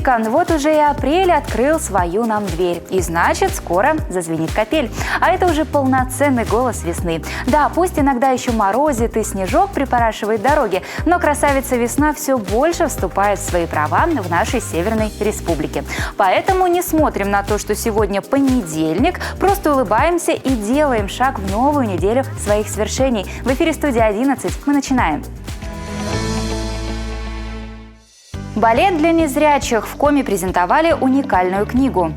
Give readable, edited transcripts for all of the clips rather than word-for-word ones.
Лизонька, вот уже и апрель открыл свою нам дверь. И значит, скоро зазвенит капель. А это уже полноценный голос весны. Да, пусть иногда еще морозит и снежок припорашивает дороги, но красавица весна все больше вступает в свои права в нашей Северной Республике. Поэтому не смотрим на то, что сегодня понедельник, просто улыбаемся и делаем шаг в новую неделю своих свершений. В эфире «Студия 11». Мы начинаем. Балет для незрячих. В Коми презентовали уникальную книгу.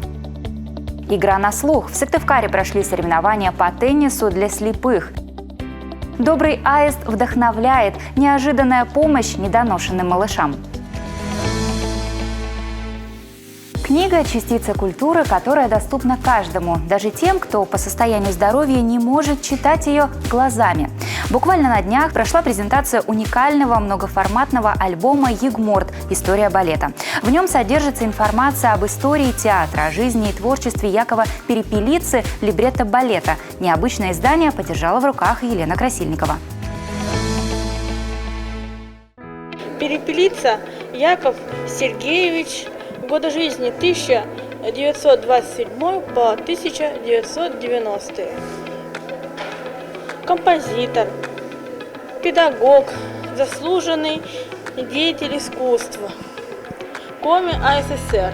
Игра на слух. В Сыктывкаре прошли соревнования по теннису для слепых. Добрый аист вдохновляет. Неожиданная помощь недоношенным малышам. Книга – частица культуры, которая доступна каждому, даже тем, кто по состоянию здоровья не может читать ее глазами. Буквально на днях прошла презентация уникального многоформатного альбома «Егморт. История балета». В нем содержится информация об истории театра, о жизни и творчестве Якова Перепелицы, либретто балета. Необычное издание подержала в руках Елена Красильникова. Перепелица Яков Сергеевич, годы жизни 1927 по 1990. Композитор, педагог, заслуженный деятель искусства, Коми АССР.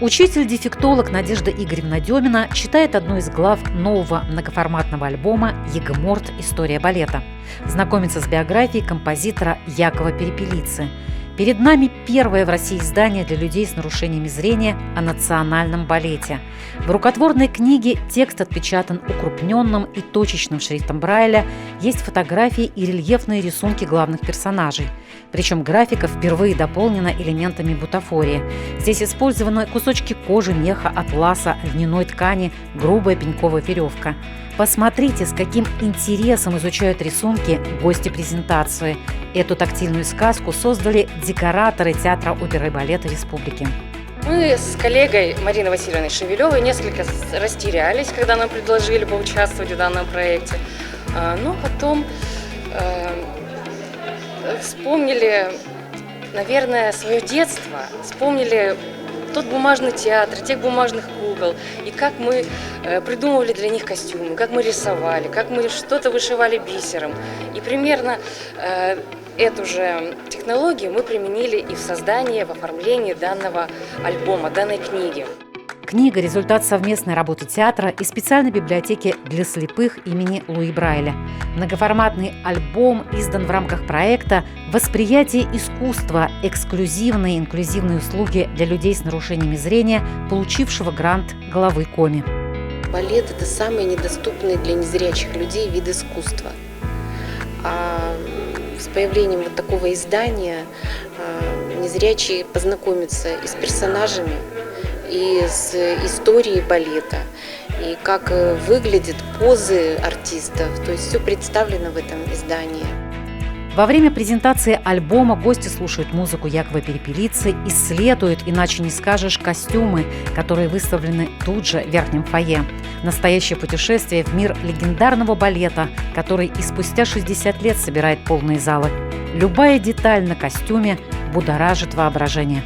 Учитель-дефектолог Надежда Игоревна Демина читает одну из глав нового многоформатного альбома «Егморт. История балета». Знакомится с биографией композитора Якова Перепелицы. Перед нами первое в России издание для людей с нарушениями зрения о национальном балете. В рукотворной книге текст отпечатан укрупненным и точечным шрифтом Брайля, есть фотографии и рельефные рисунки главных персонажей. Причем графика впервые дополнена элементами бутафории. Здесь использованы кусочки кожи, меха, атласа, льняной ткани, грубая пеньковая веревка. Посмотрите, с каким интересом изучают рисунки гости презентации. Эту тактильную сказку создали декораторы Театра оперы и балета Республики. Мы с коллегой Мариной Васильевной Шевелевой несколько растерялись, когда нам предложили поучаствовать в данном проекте. Но потом вспомнили, наверное, свое детство, вспомнили тот бумажный театр, тех бумажных кукол, и как мы придумывали для них костюмы, как мы рисовали, как мы что-то вышивали бисером. И примерно эту же технологию мы применили и в создании, в оформлении данного альбома, данной книги. Книга – результат совместной работы театра и специальной библиотеки для слепых имени Луи Брайля. Многоформатный альбом издан в рамках проекта «Восприятие искусства. Эксклюзивные и инклюзивные услуги для людей с нарушениями зрения», получившего грант главы Коми. Балет – это самый недоступный для незрячих людей вид искусства. А с появлением вот такого издания незрячие познакомятся и с персонажами, и с историей балета, и как выглядят позы артистов. То есть все представлено в этом издании. Во время презентации альбома гости слушают музыку Якова Перепелицы, исследуют, иначе не скажешь, костюмы, которые выставлены тут же в верхнем фойе. Настоящее путешествие в мир легендарного балета, который и спустя 60 лет собирает полные залы. Любая деталь на костюме будоражит воображение.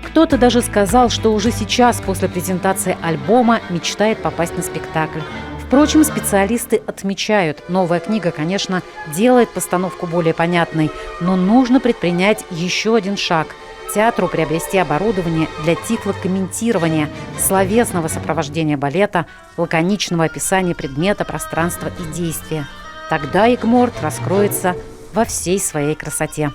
Кто-то даже сказал, что уже сейчас, после презентации альбома, мечтает попасть на спектакль. Впрочем, специалисты отмечают, новая книга, конечно, делает постановку более понятной, но нужно предпринять еще один шаг – театру приобрести оборудование для тифлокомментирования, словесного сопровождения балета, лаконичного описания предмета, пространства и действия. Тогда Егморт раскроется во всей своей красоте.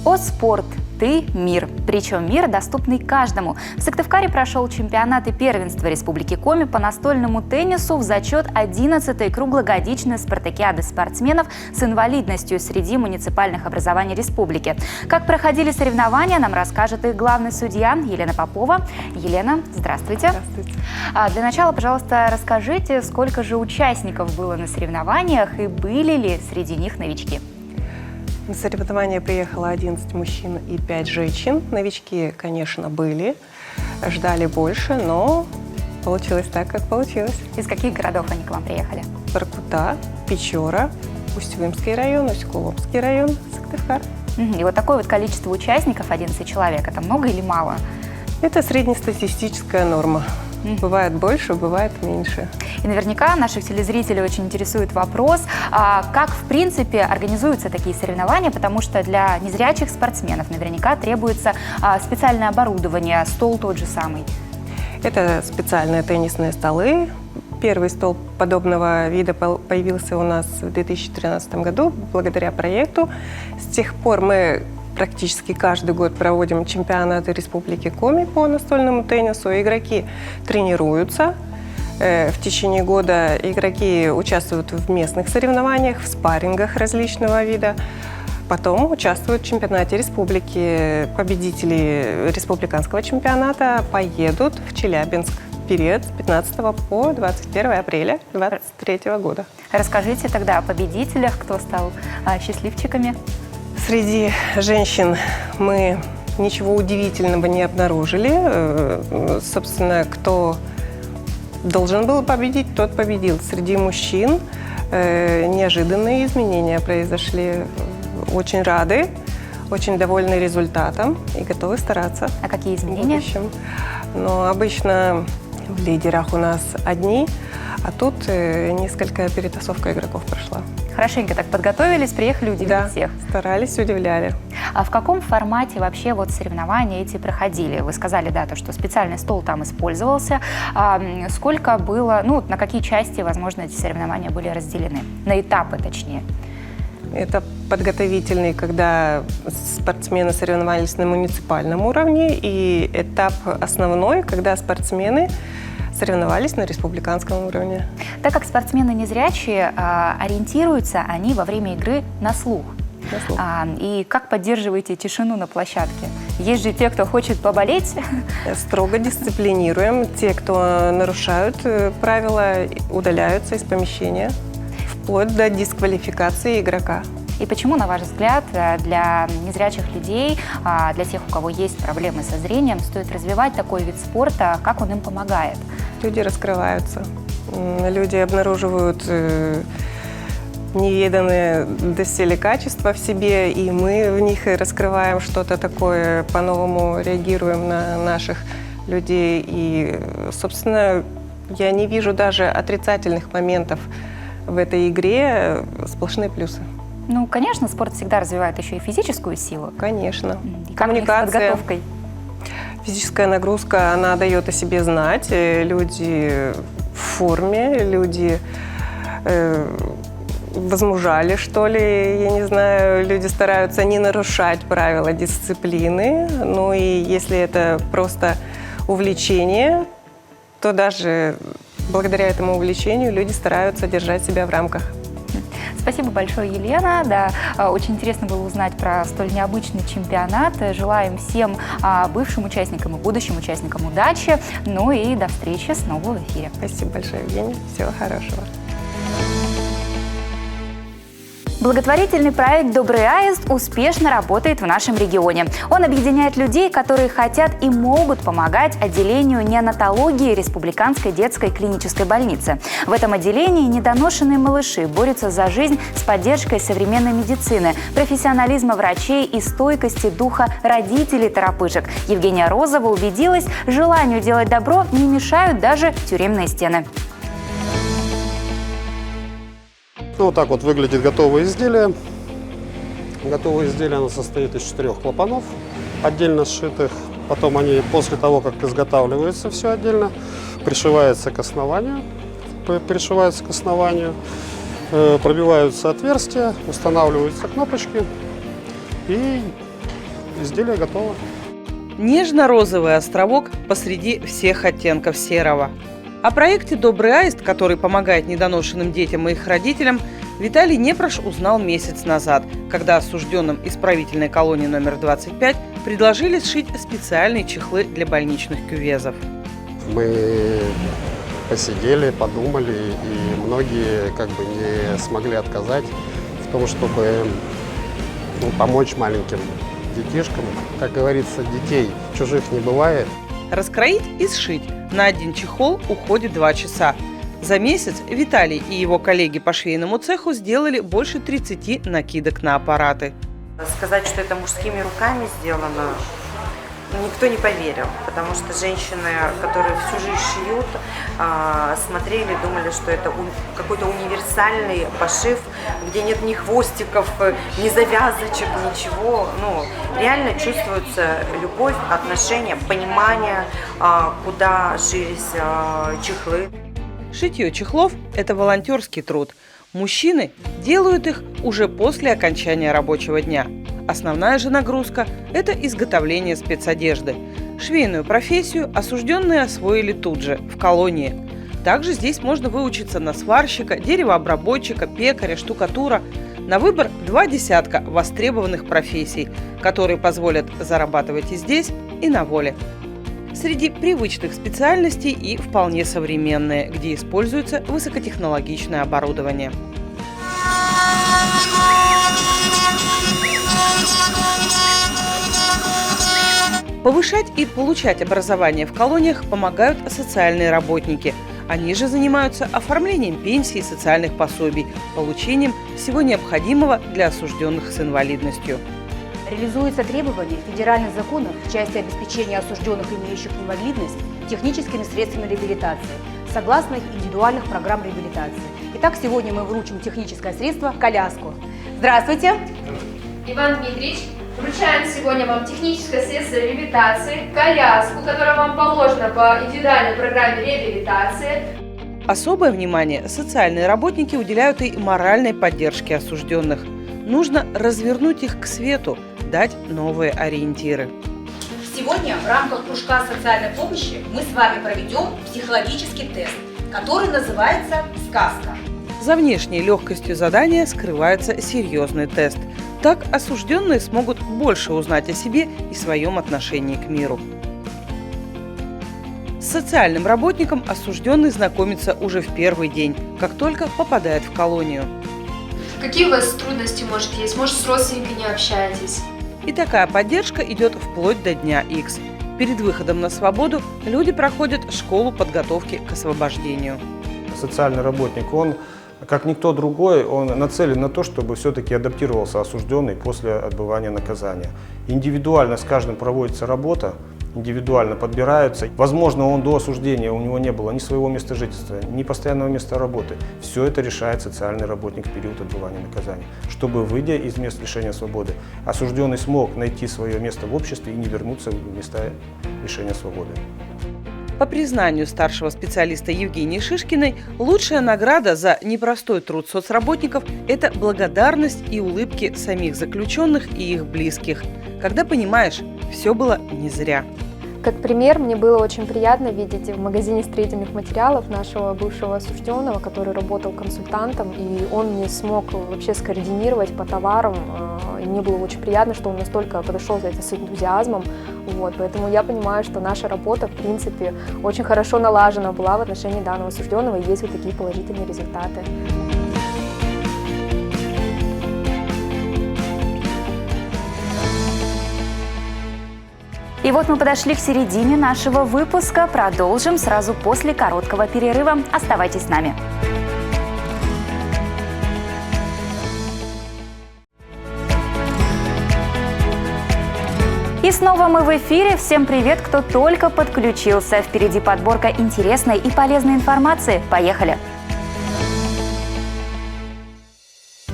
О спорт! Ты – мир. Причем мир, доступный каждому. В Сыктывкаре прошел чемпионат и первенство Республики Коми по настольному теннису в зачет 11-й круглогодичной спартакиады спортсменов с инвалидностью среди муниципальных образований республики. Как проходили соревнования, нам расскажет их главный судья Елена Попова. Елена, здравствуйте. Здравствуйте. Для начала, пожалуйста, расскажите, сколько же участников было на соревнованиях и были ли среди них новички? На соревнования приехало 11 мужчин и 5 женщин. Новички, конечно, были, ждали больше, но Получилось так, как получилось. Из каких городов они к вам приехали? Воркута, Печора, Усть-Илимский район, Усть-Куломский район, Сыктывкар. И вот такое вот количество участников, 11 человек, это много или мало? Это среднестатистическая норма. Бывает больше, бывает меньше. И наверняка наших телезрителей очень интересует вопрос, как в принципе организуются такие соревнования, потому что для незрячих спортсменов наверняка требуется специальное оборудование, стол тот же самый. Это специальные теннисные столы. Первый стол подобного вида появился у нас в 2013 году благодаря проекту. С тех пор мы практически каждый год проводим чемпионаты Республики Коми по настольному теннису. Игроки тренируются. В течение года игроки участвуют в местных соревнованиях, в спаррингах различного вида. Потом участвуют в чемпионате республики. Победители республиканского чемпионата поедут в Челябинск в период с 15 по 21 апреля 2023 года. Расскажите тогда о победителях, кто стал счастливчиками. Среди женщин мы ничего удивительного не обнаружили. Собственно, кто должен был победить, тот победил. Среди мужчин неожиданные изменения произошли. Очень рады, очень довольны результатом и готовы стараться. А какие В изменения? будущем. Но обычно в лидерах у нас одни, а тут несколько перетасовка игроков прошла. Хорошенько так подготовились, приехали удивить Да, всех. старались, удивляли. А в каком формате вообще вот соревнования эти проходили? Вы сказали, да, то, что специальный стол там использовался. Сколько было, ну, на какие части, возможно, эти соревнования были разделены? На этапы, точнее. Это подготовительный, когда спортсмены соревновались на муниципальном уровне, и этап основной, когда спортсмены соревновались на республиканском уровне. Так как спортсмены незрячие, ориентируются они во время игры на слух. На слух. И как поддерживаете тишину на площадке? Есть же те, кто хочет поболеть. Строго дисциплинируем. Те, кто нарушают правила, удаляются из помещения, вплоть до дисквалификации игрока. И почему, на ваш взгляд, для незрячих людей, для тех, у кого есть проблемы со зрением, стоит развивать такой вид спорта, как он им помогает? Люди раскрываются, люди обнаруживают неведанные доселе качества в себе, и мы в них раскрываем что-то такое, по-новому реагируем на наших людей. И, собственно, я не вижу даже отрицательных моментов в этой игре, сплошные плюсы. Ну, конечно, спорт всегда развивает еще и физическую силу. Конечно. И как у них с подготовкой? Физическая нагрузка, она дает о себе знать. Люди в форме, люди возмужали, что ли, я не знаю. Люди стараются не нарушать правила дисциплины. Ну и если это просто увлечение, то даже благодаря этому увлечению люди стараются держать себя в рамках. Спасибо большое, Елена. Да, очень интересно было узнать про столь необычный чемпионат. Желаем всем бывшим участникам и будущим участникам удачи. Ну и до встречи снова в эфире. Спасибо большое, Евгения. Всего хорошего. Благотворительный проект «Добрый аист» успешно работает в нашем регионе. Он объединяет людей, которые хотят и могут помогать отделению неонатологии Республиканской детской клинической больницы. В этом отделении недоношенные малыши борются за жизнь с поддержкой современной медицины, профессионализма врачей и стойкости духа родителей торопышек. Евгения Розова убедилась, желанию делать добро не мешают даже тюремные стены. Вот так вот выглядит готовое изделие. Готовое изделие оно состоит из 4 клапанов, отдельно сшитых. Потом они после того, как изготавливается все отдельно, пришивается к основанию. Пробиваются отверстия, устанавливаются кнопочки, и изделие готово. Нежно-розовый островок посреди всех оттенков серого. О проекте «Добрый аист», который помогает недоношенным детям и их родителям, Виталий Непрош узнал месяц назад, когда осужденным исправительной колонии номер 25 предложили сшить специальные чехлы для больничных кювезов. Мы посидели, подумали, и многие не смогли отказать в том, чтобы помочь маленьким детишкам. Как говорится, детей чужих не бывает. Раскроить и сшить. На один чехол уходит 2 часа. За месяц Виталий и его коллеги по швейному цеху сделали больше 30 накидок на аппараты. Сказать, что это мужскими руками сделано, никто не поверил, потому что женщины, которые всю жизнь шьют, смотрели, думали, что это какой-то универсальный пошив, где нет ни хвостиков, ни завязочек, ничего. Ну, реально чувствуется любовь, отношение, понимание, куда шились чехлы. Шитье чехлов – это волонтерский труд. Мужчины делают их уже после окончания рабочего дня. Основная же нагрузка – это изготовление спецодежды. Швейную профессию осужденные освоили тут же, в колонии. Также здесь можно выучиться на сварщика, деревообработчика, пекаря, штукатура. На выбор 2 десятка востребованных профессий, которые позволят зарабатывать и здесь, и на воле. Среди привычных специальностей и вполне современные, где используется высокотехнологичное оборудование. Повышать и получать образование в колониях помогают социальные работники. Они же занимаются оформлением пенсий и социальных пособий, получением всего необходимого для осужденных с инвалидностью. Реализуется требование федеральных законов в части обеспечения осужденных, имеющих инвалидность, техническими средствами реабилитации, согласно их индивидуальных программ реабилитации. Итак, сегодня мы вручим техническое средство «Коляску». Здравствуйте! Иван Дмитриевич, вручаем сегодня вам техническое средство реабилитации, коляску, которая вам положена по индивидуальной программе реабилитации. Особое внимание социальные работники уделяют и моральной поддержке осужденных. Нужно развернуть их к свету, дать новые ориентиры. Сегодня в рамках кружка социальной помощи мы с вами проведем психологический тест, который называется «Сказка». За внешней легкостью задания скрывается серьезный тест. Так осужденные смогут больше узнать о себе и своем отношении к миру. С социальным работником осужденный знакомится уже в первый день, как только попадает в колонию. Какие у вас трудности, может, есть? Может, с родственниками не общаетесь? И такая поддержка идет вплоть до дня X. Перед выходом на свободу люди проходят школу подготовки к освобождению. Социальный работник, он, как никто другой, он нацелен на то, чтобы все-таки адаптировался осужденный после отбывания наказания. Индивидуально с каждым проводится работа, индивидуально подбираются. Возможно, он до осуждения, у него не было ни своего места жительства, ни постоянного места работы. Все это решает социальный работник в период отбывания наказания. Чтобы, выйдя из мест лишения свободы, осужденный смог найти свое место в обществе и не вернуться в места лишения свободы. По признанию старшего специалиста Евгении Шишкиной, лучшая награда за непростой труд соцработников – это благодарность и улыбки самих заключенных и их близких, когда понимаешь, все было не зря. Как пример, мне было очень приятно видеть в магазине строительных материалов нашего бывшего осужденного, который работал консультантом, и он не смог вообще скоординировать по товарам. И мне было очень приятно, что он настолько подошел за это с энтузиазмом. Вот, поэтому я понимаю, что наша работа, в принципе, очень хорошо налажена была в отношении данного осужденного, и есть вот такие положительные результаты. И вот мы подошли к середине нашего выпуска. Продолжим сразу после короткого перерыва. Оставайтесь с нами. И снова мы в эфире. Всем привет, кто только подключился. Впереди подборка интересной и полезной информации. Поехали!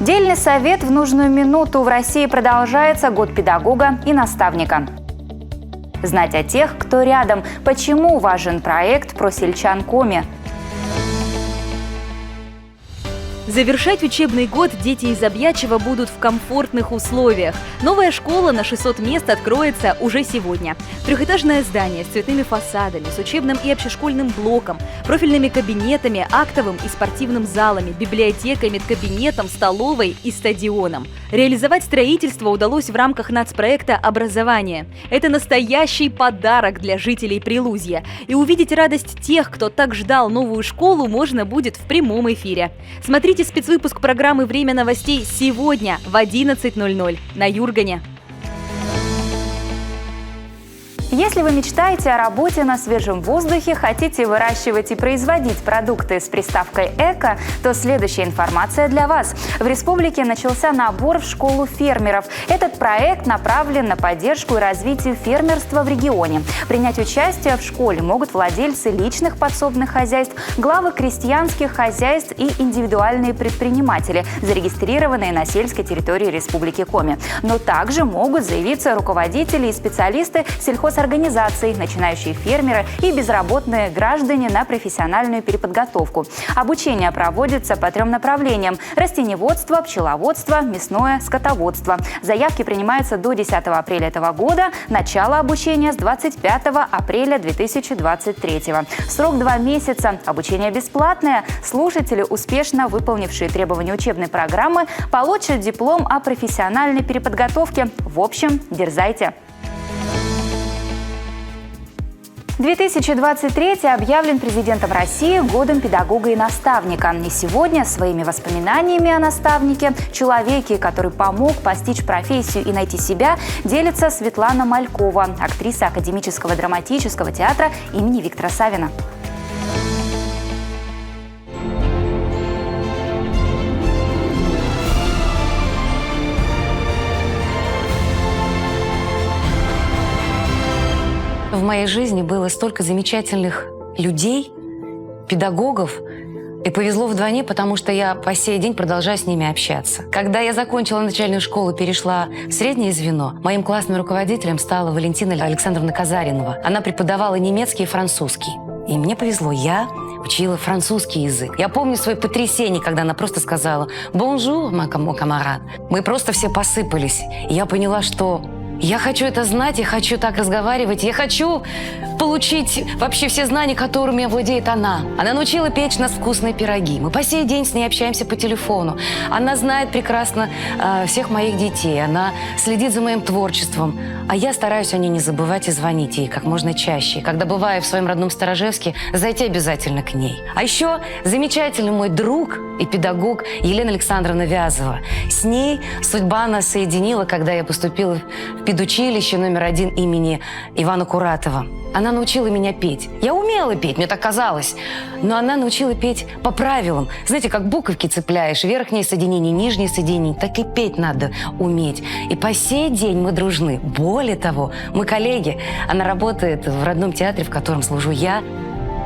Дельный совет в нужную минуту. В России продолжается год педагога и наставника. Знать о тех, кто рядом. Почему важен проект про сельчан Коми? Завершать учебный год дети из Объятчева будут в комфортных условиях. Новая школа на 600 мест откроется уже сегодня. Трехэтажное здание с цветными фасадами, с учебным и общешкольным блоком, профильными кабинетами, актовым и спортивным залами, библиотекой, медкабинетом, столовой и стадионом. Реализовать строительство удалось в рамках нацпроекта «Образование». Это настоящий подарок для жителей Прилузья. И увидеть радость тех, кто так ждал новую школу, можно будет в прямом эфире. Смотрите спецвыпуск программы «Время новостей» сегодня в 11:00 на Юргане. Если вы мечтаете о работе на свежем воздухе, хотите выращивать и производить продукты с приставкой «эко», то следующая информация для вас. В республике начался набор в школу фермеров. Этот проект направлен на поддержку и развитие фермерства в регионе. Принять участие в школе могут владельцы личных подсобных хозяйств, главы крестьянских хозяйств и индивидуальные предприниматели, зарегистрированные на сельской территории Республики Коми. Но также могут заявиться руководители и специалисты сельхозорганизаций, начинающие фермеры и безработные граждане на профессиональную переподготовку. Обучение проводится по 3 направлениям – растениеводство, пчеловодство, мясное, скотоводство. Заявки принимаются до 10 апреля этого года, начало обучения с 25 апреля 2023. Срок 2 месяца. Обучение бесплатное. Слушатели, успешно выполнившие требования учебной программы, получат диплом о профессиональной переподготовке. В общем, дерзайте! 2023 объявлен президентом России годом педагога и наставника. И сегодня своими воспоминаниями о наставнике, человеке, который помог постичь профессию и найти себя, делится Светлана Малькова, актриса Академического драматического театра имени Виктора Савина. В моей жизни было столько замечательных людей, педагогов, и повезло вдвойне, потому что я по сей день продолжаю с ними общаться. Когда я закончила начальную школу, перешла в среднее звено, моим классным руководителем стала Валентина Александровна Казаринова. Она преподавала немецкий и французский. И мне повезло, я учила французский язык. Я помню свое потрясение, когда она просто сказала «Бонжур, мой камарад». Мы просто все посыпались. И я поняла, что я хочу это знать, я хочу так разговаривать, я хочу получить вообще все знания, которыми владеет она. Она научила печь нас вкусные пироги. Мы по сей день с ней общаемся по телефону. Она знает прекрасно всех моих детей. Она следит за моим творчеством. А я стараюсь о ней не забывать и звонить ей как можно чаще. Когда бываю в своем родном Сторожевске, зайти обязательно к ней. А еще замечательный мой друг и педагог Елена Александровна Вязова. С ней судьба нас соединила, когда я поступила в педучилище номер 1 имени Ивана Куратова. Она научила меня петь. Я умела петь, мне так казалось. Но она научила петь по правилам. Знаете, как буковки цепляешь, верхние соединения, нижние соединения. Так и петь надо уметь. И по сей день мы дружны. Более того, мы коллеги. Она работает в родном театре, в котором служу я.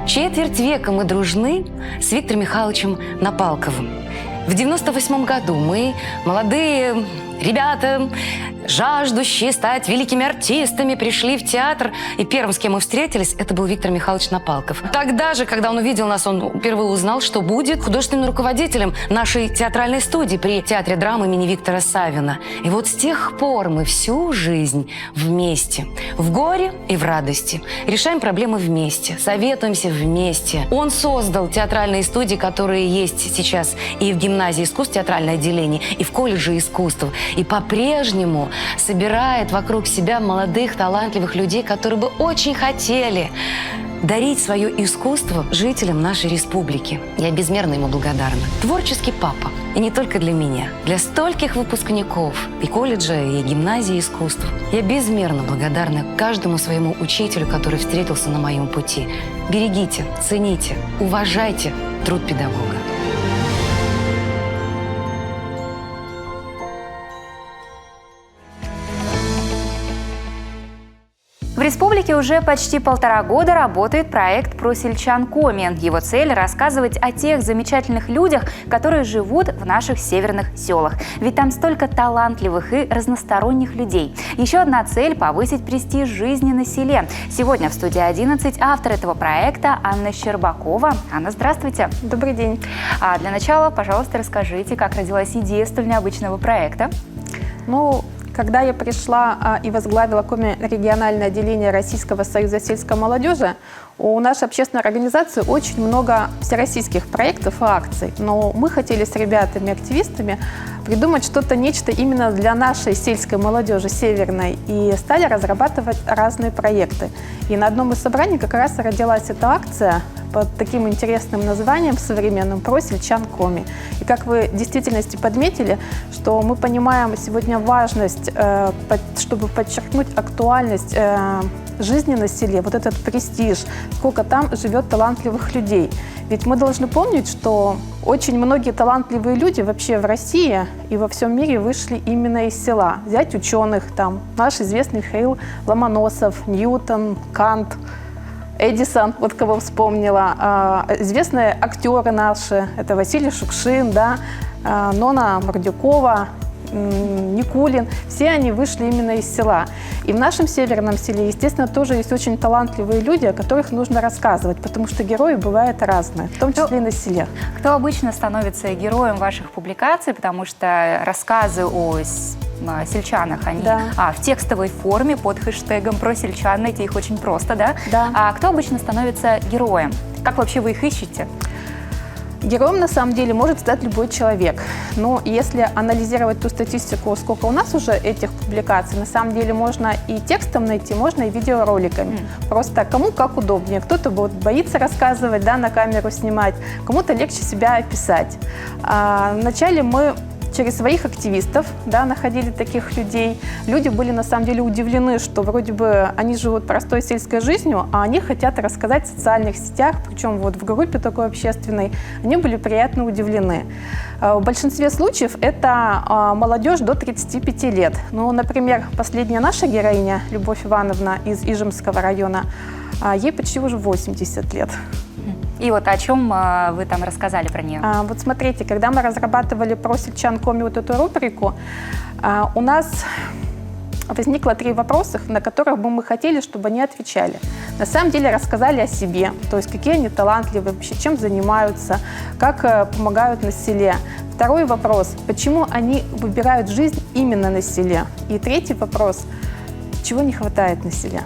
Четверть века мы дружны с Виктором Михайловичем Напалковым. В 98 году мы, молодые ребята, жаждущие стать великими артистами, пришли в театр. И первым, с кем мы встретились, это был Виктор Михайлович Напалков. Тогда же, когда он увидел нас, он впервые узнал, что будет художественным руководителем нашей театральной студии при Театре драмы имени Виктора Савина. И вот с тех пор мы всю жизнь вместе. В горе и в радости. Решаем проблемы вместе, советуемся вместе. Он создал театральные студии, которые есть сейчас и в гимназии искусств, театральное отделение, и в колледже искусств. И по-прежнему собирает вокруг себя молодых, талантливых людей, которые бы очень хотели дарить свое искусство жителям нашей республики. Я безмерно ему благодарна. Творческий папа. И не только для меня. Для стольких выпускников и колледжа, и гимназии искусств. Я безмерно благодарна каждому своему учителю, который встретился на моем пути. Берегите, цените, уважайте труд педагога. В республике уже почти 1,5 года работает проект «Про сельчан Коми». Его цель – рассказывать о тех замечательных людях, которые живут в наших северных селах. Ведь там столько талантливых и разносторонних людей. Еще одна цель – повысить престиж жизни на селе. Сегодня в студии 11 автор этого проекта Анна Щербакова. Анна, здравствуйте. Добрый день. Для начала, пожалуйста, расскажите, как родилась идея столь необычного проекта. Когда я пришла и возглавила Коми региональное отделение Российского союза сельской молодежи, У нашей общественной организации очень много всероссийских проектов и акций, но мы хотели с ребятами, активистами придумать что-то, нечто именно для нашей сельской молодежи северной, и стали разрабатывать разные проекты. И на одном из собраний как раз родилась эта акция под таким интересным названием современным «Про сельчан Коми». И как вы в действительности подметили, что мы понимаем сегодня важность, чтобы подчеркнуть актуальность жизни на селе, вот этот престиж, сколько там живет талантливых людей. Ведь мы должны помнить, что очень многие талантливые люди вообще в России и во всем мире вышли именно из села. Взять ученых, там наш известный Михаил Ломоносов, Ньютон, Кант, Эдисон, вот кого вспомнила, известные актеры наши, это Василий Шукшин, да, Нона Мордюкова, Никулин, все они вышли именно из села. И в нашем северном селе, естественно, тоже есть очень талантливые люди, о которых нужно рассказывать, потому что герои бывают разные, в том числе и на селе. Кто обычно становится героем ваших публикаций, потому что рассказы о сельчанах, они в текстовой форме под хэштегом «Про сельчан», найти их очень просто, да? А кто обычно становится героем? Как вообще вы их ищете? Героем, на самом деле, может стать любой человек. Но если анализировать ту статистику, сколько у нас уже этих публикаций, на самом деле можно и текстом найти, можно и видеороликами. Просто кому как удобнее. Кто-то боится рассказывать, да, на камеру снимать, кому-то легче себя описать. Вначале мы через своих активистов, да, находили таких людей. Люди были на самом деле удивлены, что вроде бы они живут простой сельской жизнью, а они хотят рассказать в социальных сетях, причем вот в группе такой общественной. Они были приятно удивлены. В большинстве случаев это молодежь до 35 лет. Ну, например, последняя наша героиня, Любовь Ивановна из Ижемского района, ей почти уже 80 лет. И вот о чем вы там рассказали про нее? Вот смотрите, когда мы разрабатывали «Про сельчан Коми» вот эту рубрику, у нас возникло 3 вопроса, на которых бы мы хотели, чтобы они отвечали. На самом деле рассказали о себе, то есть какие они талантливые, вообще чем занимаются, как помогают на селе. Второй вопрос, почему они выбирают жизнь именно на селе. И третий вопрос, чего не хватает на селе.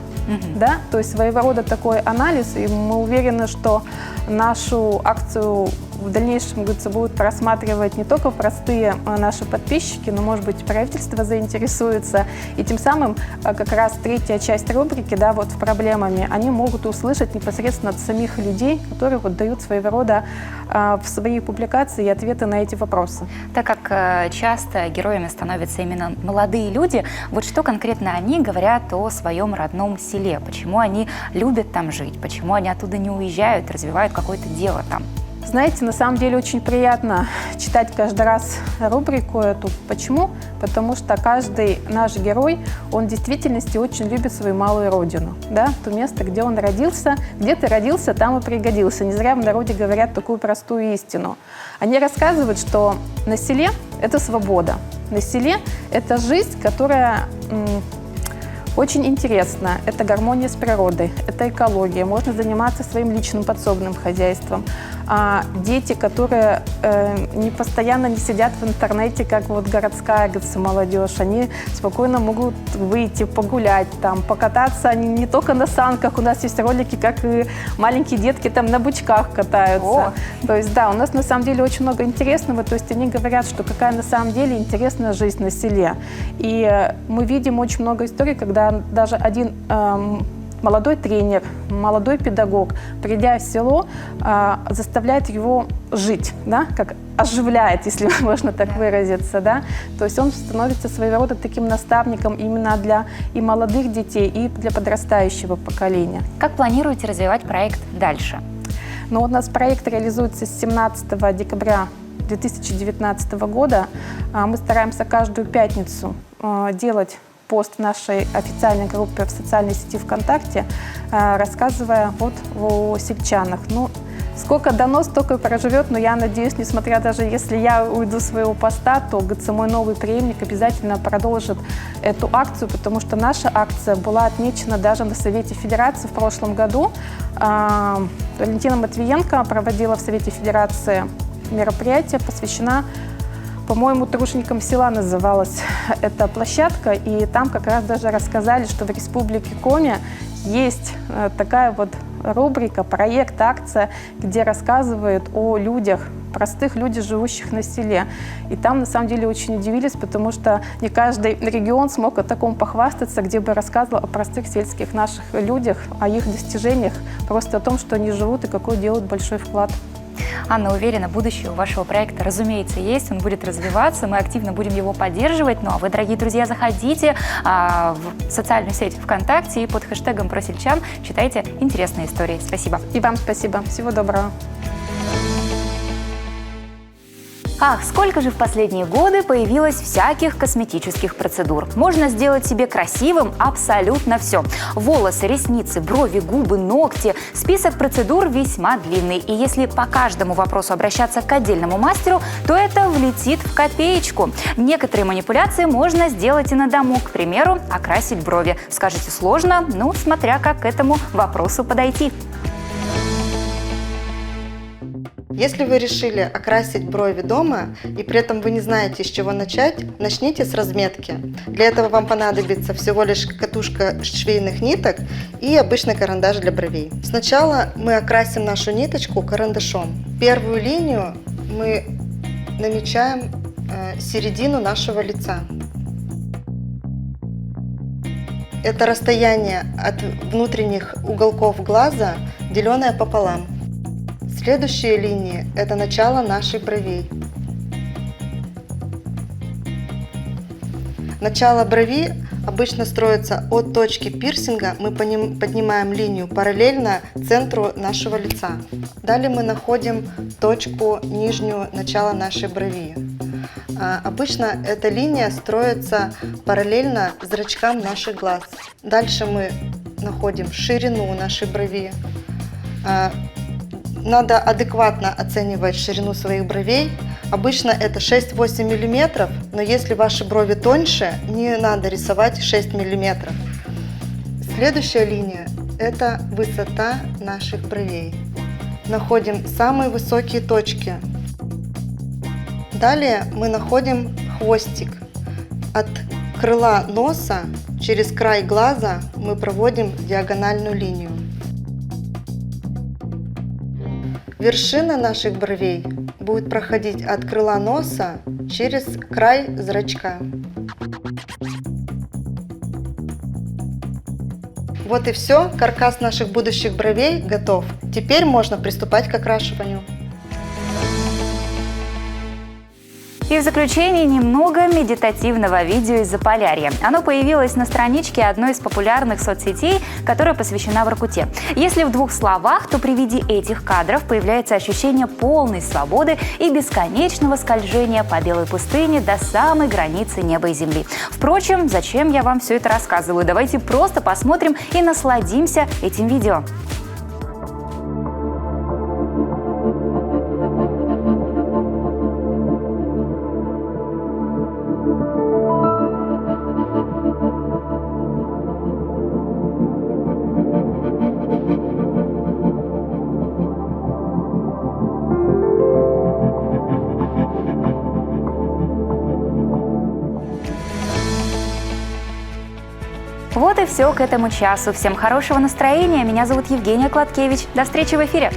Да? То есть своего рода такой анализ, и мы уверены, что нашу акцию в дальнейшем, говорится, будут просматривать не только простые наши подписчики, но, может быть, правительство заинтересуется. И тем самым как раз третья часть рубрики, да, вот с проблемами, они могут услышать непосредственно от самих людей, которые вот дают своего рода в свои публикации ответы на эти вопросы. Так как часто героями становятся именно молодые люди, вот что конкретно они говорят о своем родном селе? Почему они любят там жить? Почему они оттуда не уезжают, развивают какое-то дело там? Знаете, на самом деле очень приятно читать каждый раз рубрику эту. Почему? Потому что каждый наш герой, он в действительности очень любит свою малую родину. Да? То место, где он родился. Где ты родился, там и пригодился. Не зря в народе говорят такую простую истину. Они рассказывают, что на селе – это свобода. На селе – это жизнь, которая очень интересна. Это гармония с природой, это экология. Можно заниматься своим личным подсобным хозяйством. Дети, которые не постоянно не сидят в интернете, как вот городская, говорится, молодежь, они спокойно могут выйти, погулять, там, покататься. Они не только на санках, у нас есть ролики, как и маленькие детки там на бычках катаются. То есть, да, у нас на самом деле очень много интересного. То есть они говорят, что какая на самом деле интересная жизнь на селе. И мы видим очень много историй, когда даже один молодой тренер, молодой педагог, придя в село, заставляет его жить, да, как оживляет, если можно так выразиться, да. То есть он становится своего рода таким наставником именно для и молодых детей, и для подрастающего поколения. Как планируете развивать проект дальше? Ну, у нас проект реализуется с 17 декабря 2019 года. Мы стараемся каждую пятницу делать пост в нашей официальной группе в социальной сети ВКонтакте, рассказывая вот о сельчанах. Ну, сколько дано, столько и проживет, но я надеюсь, несмотря даже если я уйду с своего поста, то мой новый преемник обязательно продолжит эту акцию, потому что наша акция была отмечена даже на Совете Федерации в прошлом году. Валентина Матвиенко проводила в Совете Федерации мероприятие, посвящено, по-моему, труженикам села называлась эта площадка, и там как раз даже рассказали, что в Республике Коми есть такая вот рубрика, проект, акция, где рассказывают о людях, простых людях, живущих на селе. И там, на самом деле, очень удивились, потому что не каждый регион смог о таком похвастаться, где бы рассказывал о простых сельских наших людях, о их достижениях, просто о том, что они живут и какой делают большой вклад. Анна уверена, будущее у вашего проекта, разумеется, есть, он будет развиваться, мы активно будем его поддерживать. Ну а вы, дорогие друзья, заходите в социальную сеть ВКонтакте и под хэштегом «Про сельчан» читайте интересные истории. Спасибо. И вам спасибо. Всего доброго. Ах, сколько же в последние годы появилось всяких косметических процедур. Можно сделать себе красивым абсолютно все. Волосы, ресницы, брови, губы, ногти. Список процедур весьма длинный. И если по каждому вопросу обращаться к отдельному мастеру, то это влетит в копеечку. Некоторые манипуляции можно сделать и на дому. К примеру, окрасить брови. Скажете, сложно? Ну, смотря как к этому вопросу подойти. Если вы решили окрасить брови дома и при этом вы не знаете, с чего начать, начните с разметки. Для этого вам понадобится всего лишь катушка швейных ниток и обычный карандаш для бровей. Сначала мы окрасим нашу ниточку карандашом. Первую линию мы намечаем середину нашего лица. Это расстояние от внутренних уголков глаза, деленное пополам. Следующие линии – это начало нашей бровей. Начало брови обычно строится от точки пирсинга, мы поднимаем линию параллельно центру нашего лица. Далее мы находим точку нижнюю начала нашей брови. Обычно эта линия строится параллельно зрачкам наших глаз. Дальше мы находим ширину нашей брови. Надо адекватно оценивать ширину своих бровей. Обычно это 6-8 мм, но если ваши брови тоньше, не надо рисовать 6 мм. Следующая линия – это высота наших бровей. Находим самые высокие точки. Далее мы находим хвостик. От крыла носа через край глаза мы проводим диагональную линию. Вершина наших бровей будет проходить от крыла носа через край зрачка. Вот и все, каркас наших будущих бровей готов. Теперь можно приступать к окрашиванию. И в заключение немного медитативного видео из Заполярья. Оно появилось на страничке одной из популярных соцсетей, которая посвящена Воркуте. Если в двух словах, то при виде этих кадров появляется ощущение полной свободы и бесконечного скольжения по белой пустыне до самой границы неба и земли. Впрочем, зачем я вам все это рассказываю? Давайте просто посмотрим и насладимся этим видео. Вот и все к этому часу. Всем хорошего настроения. Меня зовут Евгения Кладкевич. До встречи в эфире.